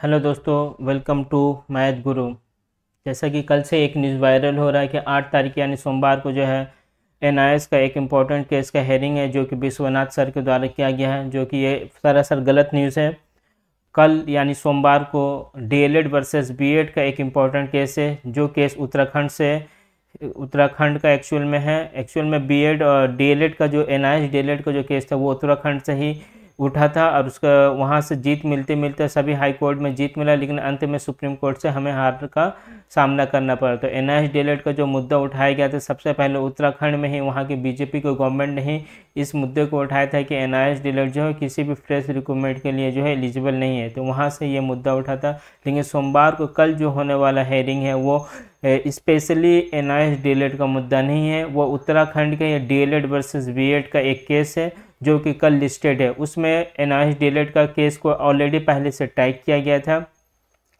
Hello दोस्तों, welcome to math गुरु। जैसा कि कल से एक न्यूज़ वायरल हो रहा है कि 8 तारीख यानी सोमवार को जो है एनआईएस का एक इम्पॉर्टेंट केस का हेयरिंग है, जो कि विश्वनाथ सर के द्वारा किया गया है, जो कि ये सरासर गलत न्यूज़ है। कल यानी सोमवार को डीएलएड वर्सेस बीएड का एक इम्पॉर्टेंट केस है, जो केस उत्तराखंड का एक्चुअल में बीएड और डीएलएड का जो एनआईएस डीएलएड का जो केस था वो उत्तराखंड से ही उठा था और उसका वहाँ से जीत मिलते मिलते सभी हाई कोर्ट में जीत मिला, लेकिन अंत में सुप्रीम कोर्ट से हमें हार का सामना करना पड़ा। तो एनआईएस डीएलएड का जो मुद्दा उठाया गया था, सबसे पहले उत्तराखंड में ही वहाँ की बीजेपी की गवर्नमेंट ने ही इस मुद्दे को उठाया था कि एनआईएस डीएलएड जो है किसी भी फ्रेश रिक्रूटमेंट के लिए जो है एलिजिबल नहीं है, तो वहाँ से ये मुद्दा उठा था। लेकिन सोमवार को कल जो होने वाला हेयरिंग है वो स्पेशली एनआईएस डीएलएड का मुद्दा नहीं है, वो उत्तराखंड के डीएलएड वर्सेस बीएड का एक केस है जो कि कल लिस्टेड है। उसमें एनआईएस डीएलएड का केस को ऑलरेडी पहले से टाइप किया गया था,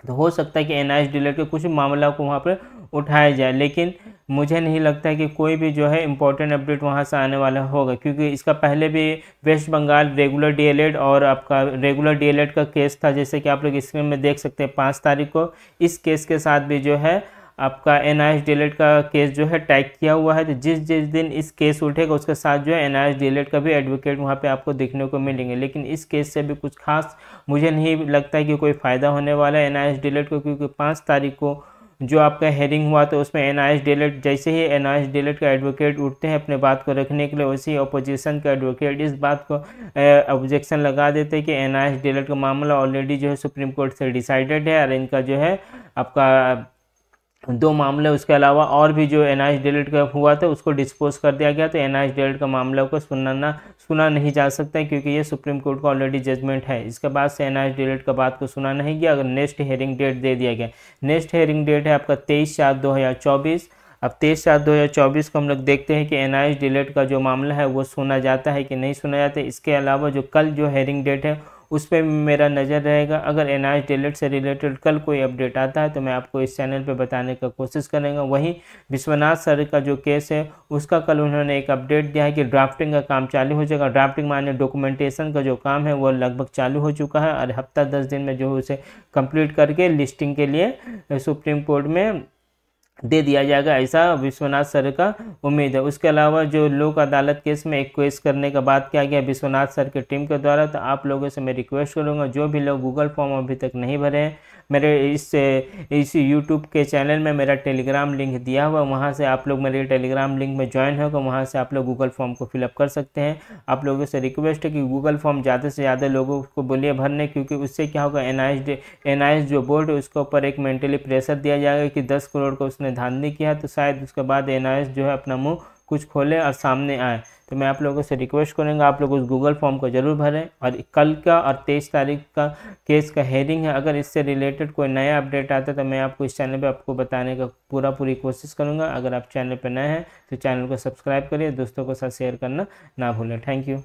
तो हो सकता है कि एनआईएस डीएलएड के कुछ मामला को वहाँ पर उठाया जाए, लेकिन मुझे नहीं लगता है कि कोई भी जो है इम्पोर्टेंट अपडेट वहाँ से आने वाला होगा, क्योंकि इसका पहले भी वेस्ट बंगाल रेगुलर डीएलएड और आपका रेगुलर डीएलएड का केस था, जैसे कि आप लोग स्क्रीन में देख सकते हैं 5 तारीख को इस केस के साथ भी जो है आपका एनआईएस डीएलएड का केस जो है टैग किया हुआ है। तो जिस जिस दिन इस केस उठेगा उसके साथ जो है एनआईएस डीएलएड का भी एडवोकेट वहाँ पे आपको देखने को मिलेंगे, लेकिन इस केस से भी कुछ खास मुझे नहीं लगता है कि कोई फ़ायदा होने वाला है एनआईएस डीएलएड को, क्योंकि 5 तारीख को जो आपका हेयरिंग हुआ तो उसमें एनआईएस डीएलएड जैसे ही एनआईएस डीएलएड का एडवोकेट उठते हैं अपने बात को रखने के लिए, वैसे ही अपोजिशन का एडवोकेट इस बात को ऑब्जेक्शन लगा देते हैं कि एनआईएस डीएलएड का मामला ऑलरेडी जो है सुप्रीम कोर्ट से डिसाइडेड है और इनका जो है आपका 2 मामले उसके अलावा और भी जो एनआईएस डीएलएड का हुआ था उसको डिस्पोज कर दिया गया। तो एनआईएस डीएलएड का मामला को सुना नहीं जा सकता है, क्योंकि ये सुप्रीम कोर्ट का ऑलरेडी जजमेंट है। इसके बाद से एनआईएस डीएलएड का बात को सुना नहीं गया। अगर नेक्स्ट हेयरिंग डेट दे दिया गया, नेक्स्ट हेयरिंग डेट है आपका 23/4/2024। अब 23/4/2024 को हम लोग देखते हैं कि एनआईएस डीएलएड का जो मामला है वो सुना जाता है कि नहीं सुना जाता है। इसके अलावा जो कल जो हेयरिंग डेट है उस पर मेरा नज़र रहेगा। अगर एनआईएस डीएलएड से रिलेटेड कल कोई अपडेट आता है तो मैं आपको इस चैनल पे बताने का कोशिश करेंगे। वहीं विश्वनाथ सर का जो केस है उसका कल उन्होंने एक अपडेट दिया है कि ड्राफ्टिंग का काम चालू हो जाएगा। ड्राफ्टिंग माने डॉक्यूमेंटेशन का जो काम है वो लगभग चालू हो चुका है और हफ्ता 10 दिन में जो उसे कंप्लीट करके लिस्टिंग के लिए सुप्रीम कोर्ट में दे दिया जाएगा, ऐसा विश्वनाथ सर का उम्मीद है। उसके अलावा जो लोक अदालत केस में एक केस करने का बात किया गया विश्वनाथ सर की टीम के द्वारा, तो आप लोगों से मैं रिक्वेस्ट करूंगा जो भी लोग गूगल फॉर्म अभी तक नहीं भरे हैं, मेरे इस यूट्यूब के चैनल में मेरा टेलीग्राम लिंक दिया हुआ, वहाँ से आप लोग मेरे टेलीग्राम लिंक में ज्वाइन होगा, वहाँ से आप लोग गूगल फॉर्म को फिलअप कर सकते हैं। आप लोगों से रिक्वेस्ट है कि गूगल फॉर्म ज़्यादा से ज़्यादा लोगों को बोलिए भरने, क्योंकि उससे क्या होगा एनआईएस जो बोर्ड है उसके ऊपर एक मेंटली प्रेशर दिया जाएगा कि 10 करोड़ का उसने धांधली किया, तो शायद उसके बाद एनआईएस जो है अपना मुंह कुछ खोले और सामने आए। तो मैं आप लोगों से रिक्वेस्ट करूँगा आप लोग उस गूगल फॉर्म को ज़रूर भरें। और कल का और 23 तारीख का केस का हेयरिंग है, अगर इससे रिलेटेड कोई नया अपडेट आता है तो मैं आपको इस चैनल पे आपको बताने का पूरी कोशिश करूँगा। अगर आप चैनल पर नए हैं तो चैनल को सब्सक्राइब करिए, दोस्तों के साथ शेयर करना ना भूलें। Thank you.